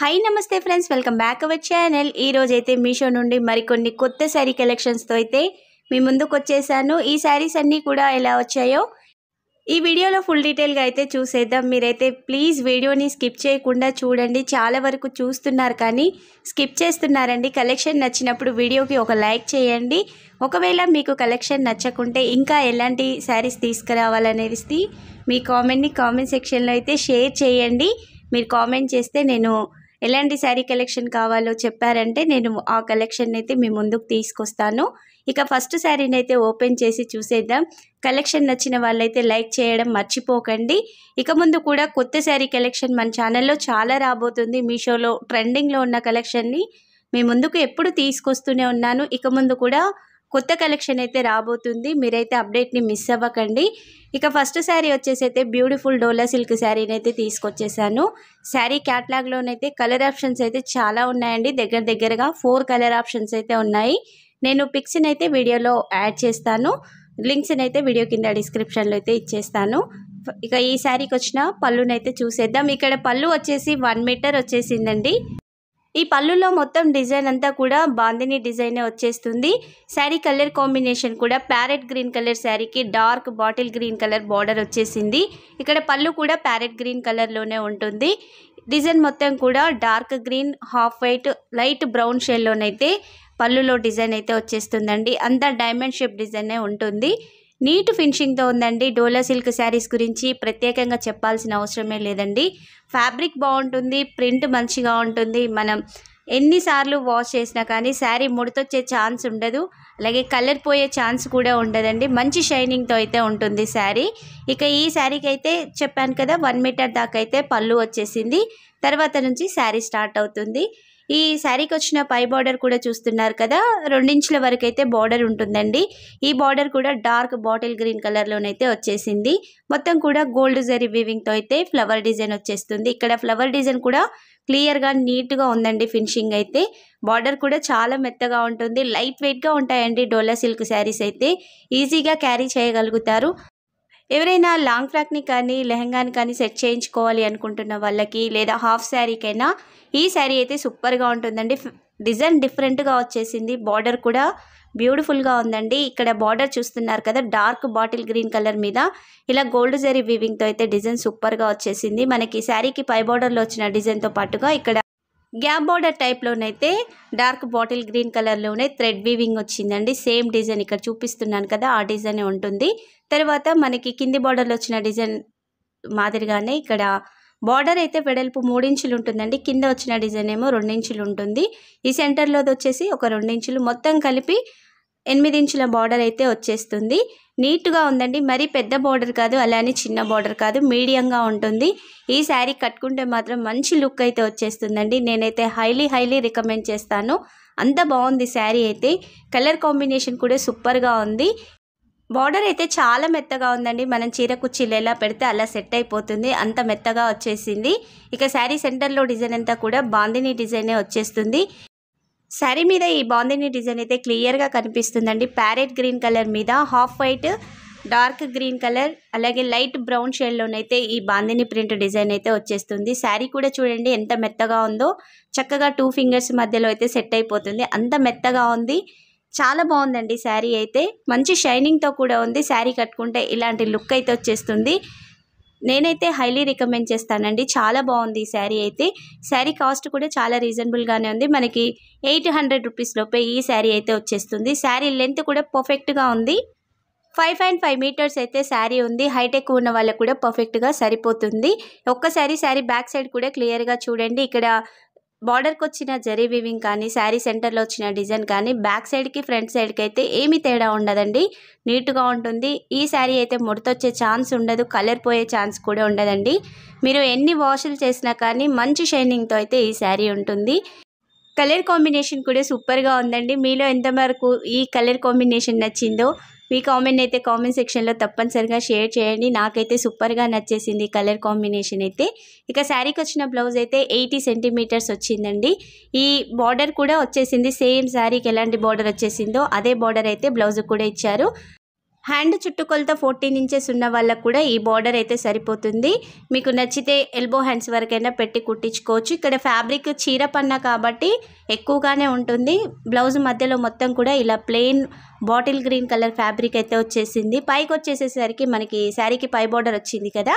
High नमस्ते friends welcome back our channel ఈ రోజు అయితే మీషో నుండి మరికొన్ని కొత్త సారీ కలెక్షన్స్ తో అయితే మీ ముందుకు వచ్చేసాను। ఈ సారీస్ అన్ని కూడా ఎలా వచ్చాయో ఈ వీడియోలో ఫుల్ డీటెయిల్ గా అయితే చూసేద్దాం। మీరైతే ప్లీజ్ వీడియోని స్కిప్ చేయకుండా చూడండి। చాలా వరకు చూస్తున్నారు కానీ స్కిప్ చేస్తున్నారండి। కలెక్షన్ నచ్చినప్పుడు వీడియోకి ఒక లైక్ చేయండి। ఒకవేళ మీకు కలెక్షన్ నచ్చకుంటే ఇంకా ఎలాంటి సారీస్ తీసుకురావాలనేది మీ కామెంట్ ని కామెంట్ సెక్షన్ లో అయితే షేర్ చేయండి। మీరు కామెంట్ చేస్తే నేను ఎలాంటి సారీ కలెక్షన్ కావాలో చెప్పారంటే నేను ఆ కలెక్షన్ అయితే మీ ముందుకు తీసుకొస్తాను। ఇక ఫస్ట్ సారీని అయితే ఓపెన్ చేసి చూసేద్దాం। కలెక్షన్ నచ్చిన వాళ్ళైతే లైక్ చేయడం మర్చిపోకండి। ఇక ముందు కూడా కొత్త సారీ కలెక్షన్ మన ఛానల్లో చాలా రాబోతుంది। మీషోలో ట్రెండింగ్ లో ఉన్న కలెక్షన్ ని మీ ముందుకు ఎప్పుడు తీసుకొస్తూనే ఉన్నాను। ఇక ముందు కూడా కొత్త కలెక్షన్ అయితే రాబోతుంది। మీరైతే అప్డేట్ ని మిస్ అవ్వకండి। ఇక ఫస్ట్ సారీ వచ్చేసి అయితే బ్యూటిఫుల్ డోలా సిల్క్ సారీని అయితే తీసుకొచ్చేసాను। సారీ క్యాటలాగ్ లోనైతే కలర్ ఆప్షన్స్ అయితే చాలా ఉన్నాయండి। దగ్గరగా 4 కలర్ ఆప్షన్స్ అయితే ఉన్నాయి। నేను పిక్స్ ని అయితే వీడియోలో యాడ్ చేస్తాను। లింక్స్ ని అయితే వీడియో కింద డిస్క్రిప్షన్ లో అయితే ఇచ్చేస్తాను। ఇక ఈ సారీకి వచ్చిన పళ్ళుని అయితే చూసేద్దాం। ఇక్కడ పళ్ళు వచ్చేసి 1 మీటర్ వచ్చేసిందండి। ఈ పళ్ళులో మొత్తం డిజైన్ అంతా కూడా బాందిని డిజైన్ వచ్చేస్తుంది। సారీ కలర్ కాంబినేషన్ కూడా ప్యారెట్ గ్రీన్ కలర్ సారీకి dark bottle green colour border వచ్చేసింది। ఇక్కడ పళ్ళు కూడా ప్యారెట్ గ్రీన్ కలర్ లోనే ఉంటుంది। డిజైన్ మొత్తం కూడా dark green half white light brown shade లోనైతే పళ్ళులో డిజైన్ అయితే వచ్చేస్తుందండి। అంతా డైమండ్ షేప్ డిజైన్ ఉంటుంది। నీట్ ఫినిషింగ్ తో ఉందండి। డోలా సిల్క్ సారీస్ గురించి ప్రత్యేకంగా చెప్పాల్సిన అవసరమే లేదండి। ఫ్యాబ్రిక్ బాగుంటుంది, ప్రింట్ మంచిగా ఉంటుంది। మనం ఎన్నిసార్లు వాష్ చేసినా కానీ సారీ ముడతొచ్చే ఛాన్స్ ఉండదు, అలాగే కలర్ పోయే ఛాన్స్ కూడా ఉండదండి। మంచి షైనింగ్ తో అయితే ఉంటుంది సారీ। ఇక ఈ సారీకి అయితే చెప్పాను కదా 1 మీటర్ దాకా అయితే పళ్ళు వచ్చేసింది। తర్వాత నుంచి సారీ స్టార్ట్ అవుతుంది। ఈ సారీకి వచ్చిన పై బార్డర్ కూడా చూస్తున్నారు కదా, 2 ఇంచుల వరకు అయితే బార్డర్ ఉంటుందండి। ఈ బార్డర్ కూడా డార్క్ బాటిల్ గ్రీన్ కలర్ లోనైతే వచ్చేసింది। మొత్తం కూడా గోల్డ్ జరీ వీవింగ్ తో అయితే ఫ్లవర్ డిజైన్ వచ్చేస్తుంది। ఇక్కడ ఫ్లవర్ డిజైన్ కూడా క్లియర్ గా నీట్ గా ఉందండి। ఫినిషింగ్ అయితే బార్డర్ కూడా చాలా మెత్తగా ఉంటుంది, లైట్ వెయిట్ గా ఉంటాయండి। డోలా సిల్క్ సారీస్ అయితే ఈజీగా క్యారీ చేయగలుగుతారు। ఎవరైనా లాంగ్ ఫ్రాక్ ని కానీ లెహంగాని కానీ సెట్ చేయించుకోవాలి అనుకుంటున్న వాళ్ళకి లేదా హాఫ్ శారీకైనా ఈ శారీ అయితే సూపర్ గా ఉంటుందండి। డిజైన్ డిఫరెంట్ గా వచ్చేసింది, బార్డర్ కూడా బ్యూటిఫుల్ గా ఉందండి। ఇక్కడ బార్డర్ చూస్తున్నారు కదా, డార్క్ బాటిల్ గ్రీన్ కలర్ మీద ఇలా గోల్డ్ జరీ వీవింగ్ తో అయితే డిజైన్ సూపర్ గా వచ్చేసింది। మనకి శారీకి పై బార్డర్ లో వచ్చిన డిజైన్ తో పాటుగా ఇక్కడ గ్యాప్ బార్డర్ టైప్ లోనైతే డార్క్ బాటిల్ గ్రీన్ కలర్ లోనే థ్రెడ్ వీవింగ్ వచ్చిందండి। సేమ్ డిజైన్ ఇక్కడ చూపిస్తున్నాను కదా, ఆ డిజైన్ ఉంటుంది। తర్వాత మనకి కింది బార్డర్ లో వచ్చిన డిజైన్ మాదిరిగానే ఇక్కడ బార్డర్ అయితే వెడల్పు 3 ఇంచులు ఉంటుందండి। కింద వచ్చిన డిజైన్ ఏమో 2 ఇంచులు ఉంటుంది। ఈ సెంటర్ లోది వచ్చేసి ఒక 2 ఇంచులు, మొత్తం కలిపి 8 ఇంచుల బార్డర్ అయితే వచ్చేస్తుంది। నీట్ గా ఉందండి, మరి పెద్ద బార్డర్ కాదు, అలానే చిన్న బార్డర్ కాదు, మీడియంగా ఉంటుంది। ఈ శారీ కట్టుకుంటే మాత్రం మంచి లుక్ అయితే వచ్చేస్తుందండి। నేనైతే హైలీ రికమెండ్ చేస్తాను, అంత బాగుంది శారీ అయితే। కలర్ కాంబినేషన్ కూడా సూపర్ గా ఉంది। బార్డర్ అయితే చాలా మెత్తగా ఉందండి, మనం చీర కుర్చీలు ఎలా పెడితే అలా సెట్ అయిపోతుంది, అంత మెత్తగా వచ్చేసింది। ఇక శారీ సెంటర్ లో డిజైన్ అంతా కూడా బాందిని డిజైనే వచ్చేస్తుంది। శారీ మీద ఈ బాందిని డిజైన్ అయితే క్లియర్ గా కనిపిస్తుందండి। ప్యారెట్ గ్రీన్ కలర్ మీద half white dark green colour అలాగే లైట్ బ్రౌన్ షేడ్ లోనైతే ఈ బాందిని ప్రింట్ డిజైన్ అయితే వచ్చేస్తుంది। శారీ కూడా చూడండి ఎంత మెత్తగా ఉందో, చక్కగా 2 ఫింగర్స్ మధ్యలో అయితే సెట్ అయిపోతుంది, అంత మెత్తగా ఉంది। చాలా బాగుందండి శారీ అయితే, మంచి షైనింగ్ తో కూడా ఉంది। శారీ కట్టుకుంటే ఇలాంటి లుక్ అయితే వచ్చేస్తుంది। నేనైతే హైలీ రికమెండ్ చేస్తానండి, చాలా బాగుంది ఈ శారీ అయితే। శారీ కాస్ట్ కూడా చాలా రీజనబుల్ గానే ఉంది, మనకి 800 రూపీస్ లోపే ఈ శారీ అయితే వచ్చేస్తుంది। శారీ లెంత్ కూడా పర్ఫెక్ట్ గా ఉంది, 5.5 మీటర్స్ అయితే శారీ ఉంది। హైట్ ఎక్కువ ఉన్న వాళ్ళకు కూడా పర్ఫెక్ట్ గా సరిపోతుంది। ఒక్కసారి శారీ బ్యాక్ సైడ్ కూడా క్లియర్ గా చూడండి। ఇక్కడ బార్డర్కి వచ్చిన జరీ వీవింగ్ కానీ శారీ సెంటర్లో వచ్చిన డిజైన్ కానీ బ్యాక్ సైడ్కి ఫ్రంట్ సైడ్కి అయితే ఏమీ తేడా ఉండదండి, నీట్గా ఉంటుంది। ఈ శారీ అయితే ముడతొచ్చే ఛాన్స్ ఉండదు, కలర్ పోయే ఛాన్స్ కూడా ఉండదండి। మీరు ఎన్ని వాషులు చేసినా కానీ మంచి షైనింగ్తో అయితే ఈ శారీ ఉంటుంది। కలర్ కాంబినేషన్ కూడా సూపర్గా ఉందండి। మీలో ఎంతవరకు ఈ కలర్ కాంబినేషన్ నచ్చిందో మీ కామెంట్ అయితే కామెంట్ సెక్షన్లో తప్పనిసరిగా షేర్ చేయండి। నాకైతే సూపర్గా నచ్చేసింది కలర్ కాంబినేషన్ అయితే। ఇక శారీకి వచ్చిన బ్లౌజ్ అయితే 80 సెంటీమీటర్స్ వచ్చిందండి। ఈ బార్డర్ కూడా వచ్చేసింది, సేమ్ శారీకి ఎలాంటి బార్డర్ వచ్చేసిందో అదే బార్డర్ అయితే బ్లౌజ్ కూడా ఇచ్చారు। హ్యాండ్ చుట్టుకొలత 14 ఇంచెస్ ఉన్న వాళ్ళకు కూడా ఈ బార్డర్ అయితే సరిపోతుంది. మీకు నచ్చితే ఎల్బో హ్యాండ్స్ వరకైనా పెట్టి కుట్టించుకోవచ్చు. ఇక్కడ ఫ్యాబ్రిక్ చీర పన్నా కాబట్టి ఎక్కువగానే ఉంటుంది. బ్లౌజ్ మధ్యలో మొత్తం కూడా ఇలా plain bottle green colour fabric అయితే వచ్చేసింది. పైకి వచ్చేసేసరికి మనకి శారీకి పై బార్డర్ వచ్చింది కదా,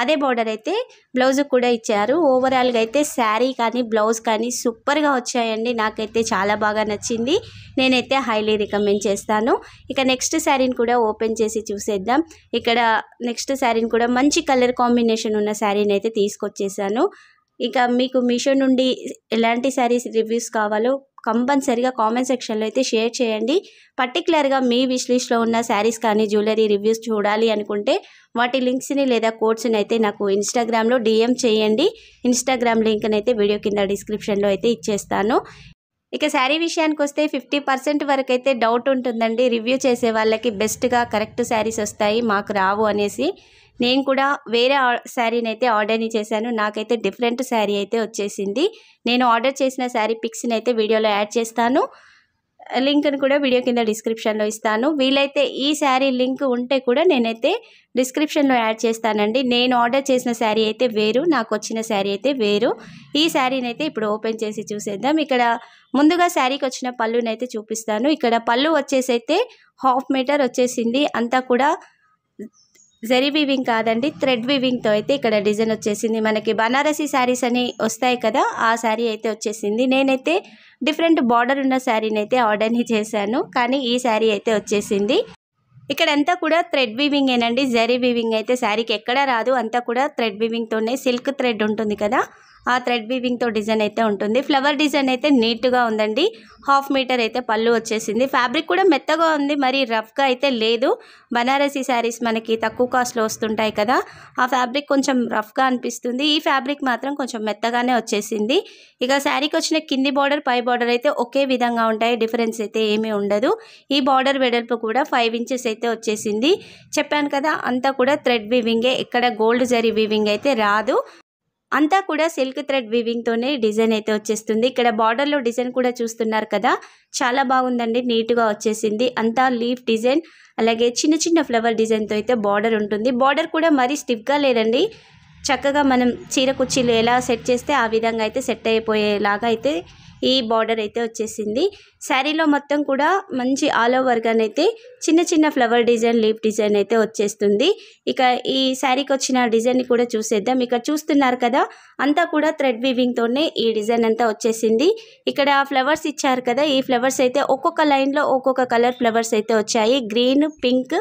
అదే బార్డర్ అయితే బ్లౌజ్ కూడా ఇచ్చారు. ఓవరాల్గా అయితే శారీ కానీ బ్లౌజ్ కానీ సూపర్గా వచ్చాయండి. నాకైతే చాలా బాగా నచ్చింది. నేనైతే హైలీ రికమెండ్ చేస్తాను. ఇక నెక్స్ట్ శారీని కూడా ఓపెన్ చేసి చూసేద్దాం. ఇక్కడ నెక్స్ట్ శారీని కూడా మంచి కలర్ కాంబినేషన్ ఉన్న శారీని అయితే తీసుకొచ్చేసాను. ఇక మీకు మీషో నుండి ఎలాంటి శారీస్ రివ్యూస్ కావాలో కంపల్సరీగా కామెంట్ సెక్షన్లో అయితే షేర్ చేయండి. పర్టికులర్గా మీ విష్ లిస్ట్లో ఉన్న శారీస్ కానీ జ్యువెలరీ రివ్యూస్ చూడాలి అనుకుంటే వాటి లింక్స్ని లేదా కోడ్స్ని అయితే నాకు ఇన్స్టాగ్రామ్లో DM చేయండి. ఇన్స్టాగ్రామ్ లింక్ని అయితే వీడియో కింద డిస్క్రిప్షన్లో అయితే ఇచ్చేస్తాను. ఇక శారీ విషయానికి వస్తే 50% వరకు అయితే డౌట్ ఉంటుందండి. రివ్యూ చేసే వాళ్ళకి బెస్ట్గా కరెక్ట్ శారీస్ వస్తాయి, మాకు రావు అనేసి. నేను కూడా వేరే శారీని అయితే ఆర్డర్ని చేశాను. నాకైతే డిఫరెంట్ శారీ అయితే వచ్చేసింది. నేను ఆర్డర్ చేసిన శారీ పిక్స్ని అయితే వీడియోలో యాడ్ చేస్తాను. లింక్ని కూడా వీడియో కింద డిస్క్రిప్షన్లో ఇస్తాను. వీలైతే ఈ శారీ లింక్ ఉంటే కూడా నేనైతే డిస్క్రిప్షన్లో యాడ్ చేస్తానండి. నేను ఆర్డర్ చేసిన శారీ అయితే వేరు, నాకు వచ్చిన శారీ అయితే వేరు. ఈ శారీని అయితే ఇప్పుడు ఓపెన్ చేసి చూసేద్దాం. ఇక్కడ ముందుగా శారీకి వచ్చిన పళ్ళుని అయితే చూపిస్తాను. ఇక్కడ పళ్ళు వచ్చేసి అయితే 1/2 మీటర్ వచ్చేసింది. అంతా కూడా జరీ వీవింగ్ కాదండి, థ్రెడ్ వీవింగ్తో అయితే ఇక్కడ డిజైన్ వచ్చేసింది. మనకి బనారసీ శారీస్ అని వస్తాయి కదా, ఆ శారీ అయితే వచ్చేసింది. నేనైతే డిఫరెంట్ బార్డర్ ఉన్న శారీని అయితే ఆర్డర్ని చేశాను, కానీ ఈ శారీ అయితే వచ్చేసింది. ఇక్కడ అంతా కూడా థ్రెడ్ వీవింగ్ ఏనండి, జరీ వీవింగ్ అయితే శారీకి ఎక్కడా రాదు. అంతా కూడా థ్రెడ్ వీవింగ్తోనే, సిల్క్ థ్రెడ్ ఉంటుంది కదా, ఆ థ్రెడ్ వీవింగ్తో డిజైన్ అయితే ఉంటుంది. ఫ్లవర్ డిజైన్ అయితే నీట్గా ఉందండి. 1/2 మీటర్ అయితే పళ్ళు వచ్చేసింది. ఫ్యాబ్రిక్ కూడా మెత్తగా ఉంది, మరి రఫ్గా అయితే లేదు. బనారసీ శారీస్ మనకి తక్కువ కాస్ట్లో వస్తుంటాయి కదా, ఆ ఫ్యాబ్రిక్ కొంచెం రఫ్గా అనిపిస్తుంది. ఈ ఫ్యాబ్రిక్ మాత్రం కొంచెం మెత్తగానే వచ్చేసింది. ఇక శారీకి వచ్చిన కింది బార్డర్ పై బార్డర్ అయితే ఒకే విధంగా ఉంటాయి, డిఫరెన్స్ అయితే ఏమీ ఉండదు. ఈ బార్డర్ వెడల్పు కూడా 5 ఇంచెస్ అయితే వచ్చేసింది. చెప్పాను కదా, అంతా కూడా థ్రెడ్ వీవింగే, ఇక్కడ గోల్డ్ జరీ వీవింగ్ అయితే రాదు. అంతా కూడా సిల్క్ థ్రెడ్ వీవింగ్తోనే డిజైన్ అయితే వచ్చేస్తుంది. ఇక్కడ బార్డర్లో డిజైన్ కూడా చూస్తున్నారు కదా, చాలా బాగుందండి, నీట్గా వచ్చేసింది. అంతా లీఫ్ డిజైన్, అలాగే చిన్న చిన్న ఫ్లవర్ డిజైన్తో అయితే బార్డర్ ఉంటుంది. బార్డర్ కూడా మరీ స్టిఫ్గా లేదండి, చక్కగా మనం చీర కుర్చీలు ఎలా సెట్ చేస్తే ఆ విధంగా అయితే సెట్ అయిపోయేలాగా అయితే ఈ బార్డర్ అయితే వచ్చేసింది. శారీలో మొత్తం కూడా మంచి ఆల్ ఓవర్గానైతే చిన్న చిన్న ఫ్లవర్ డిజైన్, లీఫ్ డిజైన్ అయితే వచ్చేస్తుంది. ఇక ఈ శారీకి వచ్చిన డిజైన్ని కూడా చూసేద్దాం. ఇక్కడ చూస్తున్నారు కదా, అంతా కూడా థ్రెడ్ వీవింగ్తోనే ఈ డిజైన్ అంతా వచ్చేసింది. ఇక్కడ ఫ్లవర్స్ ఇచ్చారు కదా, ఈ ఫ్లవర్స్ అయితే ఒక్కొక్క లైన్లో ఒక్కొక్క కలర్ ఫ్లవర్స్ అయితే వచ్చాయి. గ్రీన్, పింక్,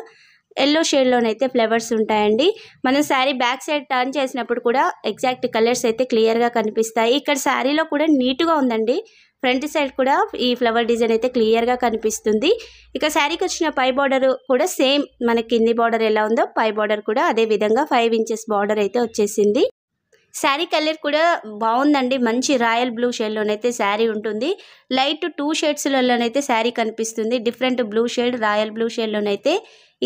ఎల్లో షేడ్లోనైతే ఫ్లవర్స్ ఉంటాయండి. మనం శారీ బ్యాక్ సైడ్ టర్న్ చేసినప్పుడు కూడా ఎగ్జాక్ట్ కలర్స్ అయితే క్లియర్గా కనిపిస్తాయి. ఇక్కడ శారీలో కూడా నీట్గా ఉందండి, ఫ్రంట్ సైడ్ కూడా ఈ ఫ్లవర్ డిజైన్ అయితే క్లియర్గా కనిపిస్తుంది. ఇక శారీకి వచ్చిన పై బార్డర్ కూడా సేమ్ మన కింది బార్డర్ ఎలా ఉందో పై బార్డర్ కూడా అదే విధంగా 5 ఇంచెస్ బార్డర్ అయితే వచ్చేసింది. శారీ కలర్ కూడా బాగుందండి, మంచి రాయల్ బ్లూ షేడ్లోనైతే శారీ ఉంటుంది. లైట్ 2 షేడ్స్లలోనైతే శారీ కనిపిస్తుంది. Different blue shade, royal blue షేడ్లోనైతే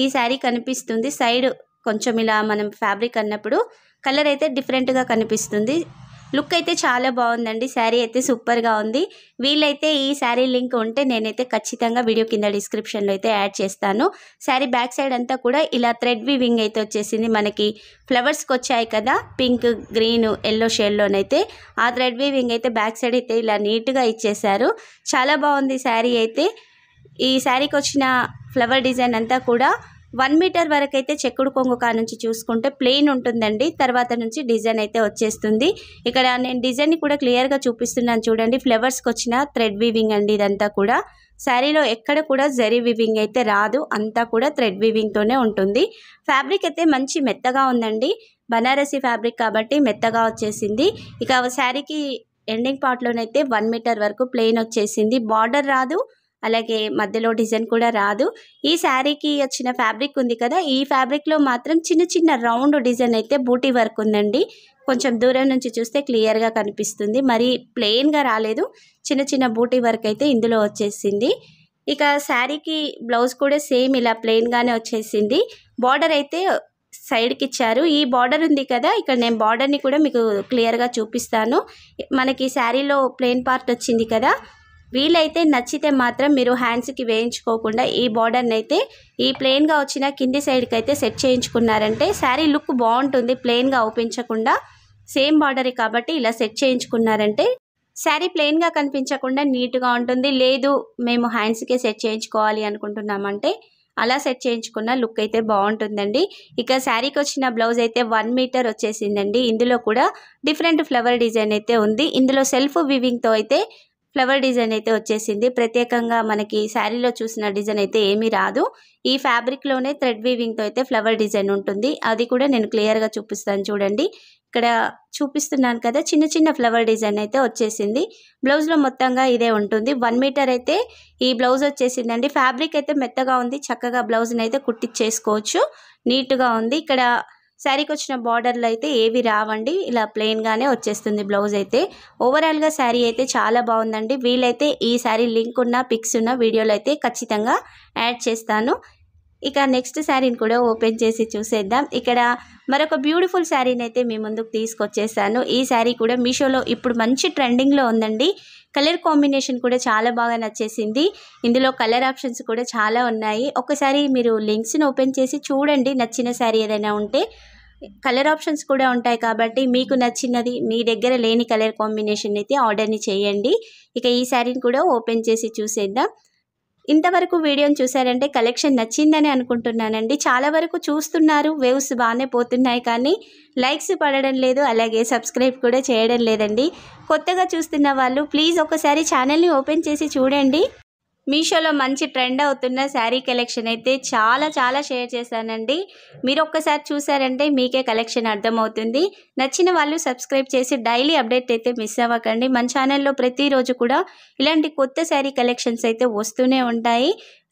ఈ శారీ కనిపిస్తుంది. సైడ్ కొంచెం ఇలా మనం ఫ్యాబ్రిక్ అన్నప్పుడు కలర్ అయితే డిఫరెంట్గా కనిపిస్తుంది. లుక్ అయితే చాలా బాగుందండి, శారీ అయితే సూపర్గా ఉంది. వీళ్ళైతే ఈ శారీ లింక్ ఉంటే నేనైతే ఖచ్చితంగా వీడియో కింద డిస్క్రిప్షన్లో అయితే యాడ్ చేస్తాను. శారీ బ్యాక్ సైడ్ అంతా కూడా ఇలా థ్రెడ్ వీవింగ్ అయితే వచ్చేసింది. మనకి ఫ్లవర్స్కి వచ్చాయి కదా, పింక్, గ్రీన్, ఎల్లో షేడ్లోనైతే ఆ థ్రెడ్ వీవింగ్ అయితే బ్యాక్ సైడ్ అయితే ఇలా నీట్గా ఇచ్చేశారు. చాలా బాగుంది శారీ అయితే. ఈ శారీకి వచ్చిన ఫ్లవర్ డిజైన్ అంతా కూడా 1 మీటర్ వరకు అయితే చెక్కుడు కొంగు కా నుంచి చూసుకుంటే ప్లెయిన్ ఉంటుందండి. తర్వాత నుంచి డిజైన్ అయితే వచ్చేస్తుంది. ఇక్కడ నేను డిజైన్ని కూడా క్లియర్గా చూపిస్తున్నాను చూడండి. ఫ్లవర్స్కి వచ్చిన థ్రెడ్ వీవింగ్ అండి ఇదంతా కూడా. శారీలో ఎక్కడ కూడా జరీ వీవింగ్ అయితే రాదు, అంతా కూడా థ్రెడ్ వీవింగ్తోనే ఉంటుంది. ఫ్యాబ్రిక్ అయితే మంచి మెత్తగా ఉందండి, బనారసీ ఫ్యాబ్రిక్ కాబట్టి మెత్తగా వచ్చేసింది. ఇక శారీకి ఎండింగ్ పార్ట్లోనైతే 1 మీటర్ వరకు ప్లెయిన్ వచ్చేసింది. బార్డర్ రాదు, అలాగే మధ్యలో డిజైన్ కూడా రాదు. ఈ శారీకి వచ్చిన ఫ్యాబ్రిక్ ఉంది కదా, ఈ ఫ్యాబ్రిక్లో మాత్రం చిన్న చిన్న రౌండ్ డిజైన్ అయితే బూటీ వర్క్ ఉందండి. కొంచెం దూరం నుంచి చూస్తే క్లియర్గా కనిపిస్తుంది, మరి ప్లెయిన్గా రాలేదు, చిన్న చిన్న బూటీ వర్క్ అయితే ఇందులో వచ్చేసింది. ఇక శారీకి బ్లౌజ్ కూడా సేమ్ ఇలా ప్లెయిన్గానే వచ్చేసింది. బార్డర్ అయితే సైడ్కి ఇచ్చారు. ఈ బార్డర్ ఉంది కదా, ఇక్కడ నేను బార్డర్ని కూడా మీకు క్లియర్గా చూపిస్తాను. మనకి శారీలో ప్లెయిన్ పార్ట్ వచ్చింది కదా, వీలైతే నచ్చితే మాత్రం మీరు హ్యాండ్స్కి వేయించుకోకుండా ఈ బార్డర్ని అయితే ఈ ప్లెయిన్గా వచ్చిన కింది సైడ్కి అయితే సెట్ చేయించుకున్నారంటే శారీ లుక్ బాగుంటుంది. ప్లెయిన్గా అవుపించకుండా సేమ్ బార్డరే కాబట్టి ఇలా సెట్ చేయించుకున్నారంటే శారీ ప్లెయిన్గా కనిపించకుండా నీట్గా ఉంటుంది. లేదు మేము హ్యాండ్స్కే సెట్ చేయించుకోవాలి అనుకుంటున్నామంటే అలా సెట్ చేయించుకున్న లుక్ అయితే బాగుంటుందండి. ఇక శారీకి వచ్చిన బ్లౌజ్ అయితే 1 మీటర్ వచ్చేసిందండి. ఇందులో కూడా డిఫరెంట్ ఫ్లవర్ డిజైన్ అయితే ఉంది. ఇందులో సెల్ఫ్ వీవింగ్తో అయితే ఫ్లవర్ డిజైన్ అయితే వచ్చేసింది. ప్రత్యేకంగా మనకి శారీలో చూసిన డిజైన్ అయితే ఏమీ రాదు. ఈ ఫ్యాబ్రిక్లోనే థ్రెడ్ వీవింగ్తో అయితే ఫ్లవర్ డిజైన్ ఉంటుంది. అది కూడా నేను క్లియర్గా చూపిస్తాను చూడండి. ఇక్కడ చూపిస్తున్నాను కదా, చిన్న చిన్న ఫ్లవర్ డిజైన్ అయితే వచ్చేసింది. బ్లౌజ్లో మొత్తంగా ఇదే ఉంటుంది. 1 మీటర్ అయితే ఈ బ్లౌజ్ వచ్చేసిందండి. ఫ్యాబ్రిక్ అయితే మెత్తగా ఉంది. చక్కగా బ్లౌజ్ని అయితే కుట్టించేసుకోవచ్చు. నీట్గా ఉంది. ఇక్కడ శారీకి వచ్చిన బార్డర్లు అయితే ఏవి రావండి. ఇలా ప్లెయిన్గానే వచ్చేస్తుంది బ్లౌజ్ అయితే. ఓవరాల్గా శారీ అయితే చాలా బాగుందండి. వీలైతే ఈ శారీ లింక్ ఉన్న పిక్స్ ఉన్న వీడియోలో అయితే ఖచ్చితంగా యాడ్ చేస్తాను. ఇక నెక్స్ట్ శారీని కూడా ఓపెన్ చేసి చూసేద్దాం. ఇక్కడ మరొక బ్యూటిఫుల్ శారీని అయితే మీ ముందుకు తీసుకొచ్చేసాను. ఈ శారీ కూడా మీషోలో ఇప్పుడు మంచి ట్రెండింగ్లో ఉందండి. కలర్ కాంబినేషన్ కూడా చాలా బాగా నచ్చేసింది. ఇందులో కలర్ ఆప్షన్స్ కూడా చాలా ఉన్నాయి. ఒకసారి మీరు లింక్స్ని ఓపెన్ చేసి చూడండి. నచ్చిన శారీ ఏదైనా ఉంటే కలర్ ఆప్షన్స్ కూడా ఉంటాయి కాబట్టి మీకు నచ్చినది, మీ దగ్గర లేని కలర్ కాంబినేషన్ అయితే ఆర్డర్ని చేయండి. ఇక ఈ శారీని కూడా ఓపెన్ చేసి చూసేద్దాం. ఇంతవరకు వీడియోని చూసారంటే కలెక్షన్ నచ్చిందని అనుకుంటున్నానండి. చాలా వరకు చూస్తున్నారు, వేవ్స్ బాగానే పోతున్నాయి కానీ లైక్స్ పడడం లేదు, అలాగే సబ్స్క్రైబ్ కూడా చేయడం లేదండి. కొత్తగా చూస్తున్న వాళ్ళు ప్లీజ్ ఒకసారి ఛానల్ని ఓపెన్ చేసి చూడండి. మీషోలో మంచి ట్రెండ్ అవుతున్న శారీ కలెక్షన్ అయితే చాలా షేర్ చేశానండి. మీరు ఒక్కసారి చూసారంటే మీకే కలెక్షన్ అర్థమవుతుంది. నచ్చిన వాళ్ళు సబ్స్క్రైబ్ చేసి డైలీ అప్డేట్ అయితే మిస్ అవ్వకండి. మన ఛానల్లో ప్రతిరోజు కూడా ఇలాంటి కొత్త శారీ కలెక్షన్స్ అయితే వస్తూనే ఉంటాయి.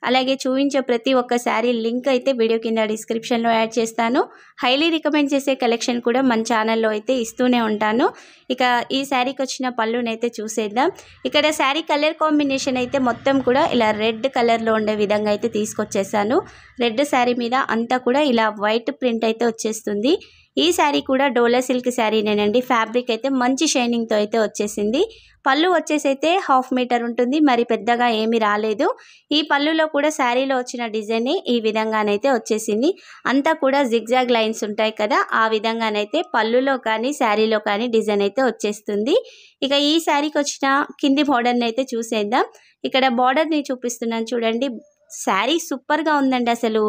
అలాగే చూపించే ప్రతి ఒక్క శారీ లింక్ అయితే వీడియో కింద డిస్క్రిప్షన్లో యాడ్ చేస్తాను. హైలీ రికమెండ్ చేసే కలెక్షన్ కూడా మన ఛానల్లో అయితే ఇస్తూనే ఉంటాను. ఇక ఈ శారీకి వచ్చిన పళ్ళునైతే చూసేద్దాం. ఇక్కడ శారీ కలర్ కాంబినేషన్ అయితే మొత్తం కూడా ఇలా రెడ్ కలర్లో ఉండే విధంగా అయితే తీసుకొచ్చేసాను. రెడ్ శారీ మీద అంతా కూడా ఇలా వైట్ ప్రింట్ అయితే వచ్చేస్తుంది. ఈ శారీ కూడా డోలా సిల్క్ శారీనేనండి. ఫ్యాబ్రిక్ అయితే మంచి షైనింగ్తో అయితే వచ్చేసింది. పళ్ళు వచ్చేసి అయితే 1/2 మీటర్ ఉంటుంది. మరి పెద్దగా ఏమీ రాలేదు. ఈ పళ్ళులో కూడా శారీలో వచ్చిన డిజైన్ ఈ విధంగానైతే వచ్చేసింది. అంతా కూడా జిగ్జాగ్ లైన్స్ ఉంటాయి కదా, ఆ విధంగానైతే పళ్ళులో కానీ శారీలో కానీ డిజైన్ అయితే వచ్చేస్తుంది. ఇక ఈ శారీకి వచ్చిన కింది బార్డర్ని అయితే చూసేద్దాం. ఇక్కడ బార్డర్ని చూపిస్తున్నాను చూడండి. శారీ సూపర్గా ఉందండి. అసలు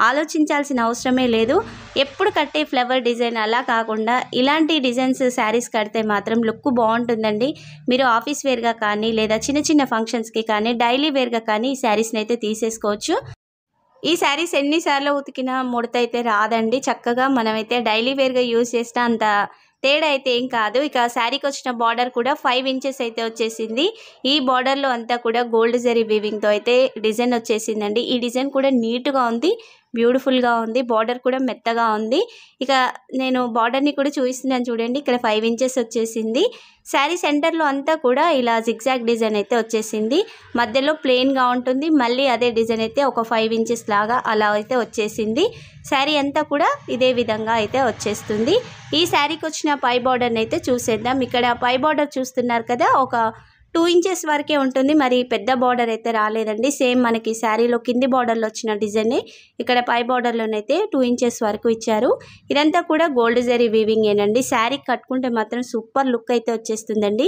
ఆలోచించాల్సిన అవసరమే లేదు. ఎప్పుడు కట్టే ఫ్లవర్ డిజైన్ అలా కాకుండా ఇలాంటి డిజైన్స్ శారీస్ కడితే మాత్రం లుక్ బాగుంటుందండి. మీరు ఆఫీస్ వేర్గా కానీ లేదా చిన్న ఫంక్షన్స్కి కానీ డైలీ వేర్గా కానీ ఈ శారీస్ని అయితే తీసేసుకోవచ్చు. ఈ శారీస్ ఎన్నిసార్లు ఉతికినా ముడత అయితే రాదండి. చక్కగా మనమైతే డైలీ వేర్గా యూజ్ చేస్తే అంత తేడా అయితే ఏం కాదు. ఇక శారీకి వచ్చిన బార్డర్ కూడా 5 ఇంచెస్ అయితే వచ్చేసింది. ఈ బార్డర్లో అంతా కూడా గోల్డ్ జరీ వీవింగ్తో అయితే డిజైన్ వచ్చేసిందండి. ఈ డిజైన్ కూడా నీట్గా ఉంది, బ్యూటిఫుల్గా ఉంది. బార్డర్ కూడా మెత్తగా ఉంది. ఇక నేను బార్డర్ని కూడా చూపిస్తున్నాను చూడండి. ఇక్కడ 5 ఇంచెస్ వచ్చేసింది. శారీ సెంటర్లో అంతా కూడా ఇలా జిగ్జాగ్ డిజైన్ అయితే వచ్చేసింది. మధ్యలో ప్లెయిన్గా ఉంటుంది. మళ్ళీ అదే డిజైన్ అయితే ఒక 5 ఇంచెస్ లాగా అలా అయితే వచ్చేసింది. శారీ అంతా కూడా ఇదే విధంగా అయితే వచ్చేస్తుంది. ఈ శారీకి వచ్చిన పై బార్డర్ని అయితే చూసేద్దాం. ఇక్కడ పై బార్డర్ చూస్తున్నారు కదా, ఒక 2 ఇంచెస్ వరకే ఉంటుంది. మరి పెద్ద బార్డర్ అయితే రాలేదండి. సేమ్ మనకి శారీలో కింది బార్డర్లో వచ్చిన డిజైనే ఇక్కడ పై బార్డర్లోనైతే 2 ఇంచెస్ వరకు ఇచ్చారు. ఇదంతా కూడా గోల్డ్ జరీ వీవింగ్ ఏనండి. శారీ కట్టుకుంటే మాత్రం సూపర్ లుక్ అయితే వచ్చేస్తుందండి.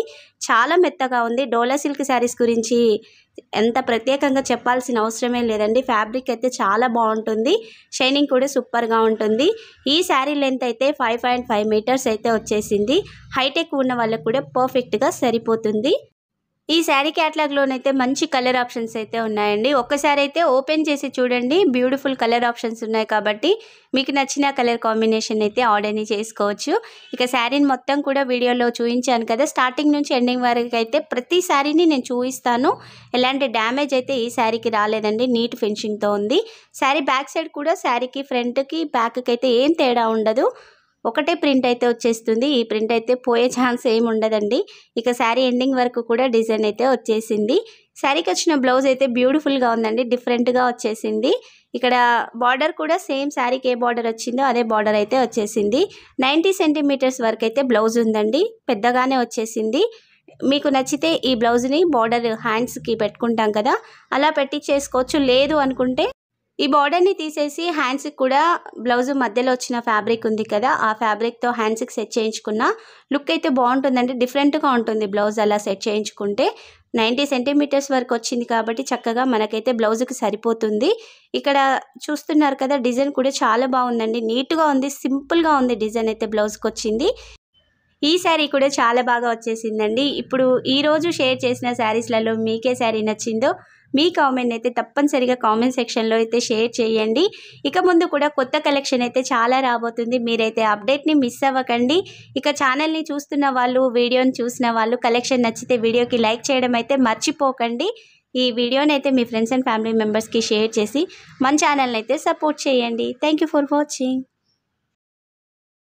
చాలా మెత్తగా ఉంది. డోలా సిల్క్ శారీస్ గురించి ఎంత ప్రత్యేకంగా చెప్పాల్సిన అవసరమే లేదండి. ఫ్యాబ్రిక్ అయితే చాలా బాగుంటుంది. షైనింగ్ కూడా సూపర్గా ఉంటుంది. ఈ శారీ లెంత్ అయితే 5.5 మీటర్స్ అయితే వచ్చేసింది. హైటెక్ ఉన్న వాళ్ళకు కూడా పర్ఫెక్ట్గా సరిపోతుంది. ఈ శారీ క్యాటలాగ్లోనైతే మంచి కలర్ ఆప్షన్స్ అయితే ఉన్నాయండి. ఒక్కసారి అయితే ఓపెన్ చేసి చూడండి. బ్యూటిఫుల్ కలర్ ఆప్షన్స్ ఉన్నాయి కాబట్టి మీకు నచ్చిన కలర్ కాంబినేషన్ అయితే ఆర్డర్ని చేసుకోవచ్చు. ఇక శారీని మొత్తం కూడా వీడియోలో చూపించాను కదా, స్టార్టింగ్ నుంచి ఎండింగ్ వరకు అయితే ప్రతి శారీని నేను చూపిస్తాను. ఎలాంటి డ్యామేజ్ అయితే ఈ శారీకి రాలేదండి. నీట్ ఫినిషింగ్తో ఉంది. శారీ బ్యాక్ సైడ్ కూడా శారీకి ఫ్రంట్కి బ్యాక్కి అయితే ఏం తేడా ఉండదు. ఒకటే ప్రింట్ అయితే వచ్చేస్తుంది. ఈ ప్రింట్ అయితే పోయే ఛాన్స్ ఏమి ఉండదండి. ఇక శారీ ఎండింగ్ వరకు కూడా డిజైన్ అయితే వచ్చేసింది. శారీకి వచ్చిన బ్లౌజ్ అయితే బ్యూటిఫుల్గా ఉందండి. డిఫరెంట్గా వచ్చేసింది. ఇక్కడ బార్డర్ కూడా సేమ్ శారీకి ఏ బార్డర్ వచ్చిందో అదే బార్డర్ అయితే వచ్చేసింది. 90 సెంటీమీటర్స్ వరకు అయితే బ్లౌజ్ ఉందండి. పెద్దగానే వచ్చేసింది. మీకు నచ్చితే ఈ బ్లౌజ్ని బార్డర్ హ్యాండ్స్కి పెట్టుకుంటాం కదా, అలా పెట్టించేసుకోవచ్చు. లేదు అనుకుంటే ఈ బార్డర్ని తీసేసి హ్యాండ్స్కి కూడా బ్లౌజ్ మధ్యలో వచ్చిన ఫ్యాబ్రిక్ ఉంది కదా, ఆ ఫ్యాబ్రిక్తో హ్యాండ్స్కి సెట్ చేయించుకున్న లుక్ అయితే బాగుంటుందండి. డిఫరెంట్గా ఉంటుంది బ్లౌజ్ అలా సెట్ చేయించుకుంటే. 90 సెంటీమీటర్స్ వరకు వచ్చింది కాబట్టి చక్కగా మనకైతే బ్లౌజ్కి సరిపోతుంది. ఇక్కడ చూస్తున్నారు కదా, డిజైన్ కూడా చాలా బాగుందండి. నీట్గా ఉంది, సింపుల్గా ఉంది డిజైన్ అయితే బ్లౌజ్కి వచ్చింది. ఈ శారీ కూడా చాలా బాగా వచ్చేసిందండి. ఇప్పుడు ఈరోజు షేర్ చేసిన శారీస్లలో మీకే శారీ నచ్చిందో మీ కామెంట్ అయితే తప్పనిసరిగా కామెంట్ సెక్షన్లో అయితే షేర్ చేయండి. ఇక ముందు కూడా కొత్త కలెక్షన్ అయితే చాలా రాబోతుంది. మీరైతే అప్డేట్ని మిస్ అవ్వకండి. ఇక ఛానల్ని చూస్తున్న వాళ్ళు, వీడియోని చూసిన వాళ్ళు కలెక్షన్ నచ్చితే వీడియోకి లైక్ చేయడం అయితే మర్చిపోకండి. ఈ వీడియోని అయితే మీ ఫ్రెండ్స్ అండ్ ఫ్యామిలీ మెంబర్స్కి షేర్ చేసి మన ఛానల్ని అయితే సపోర్ట్ చేయండి. Thank you for watching.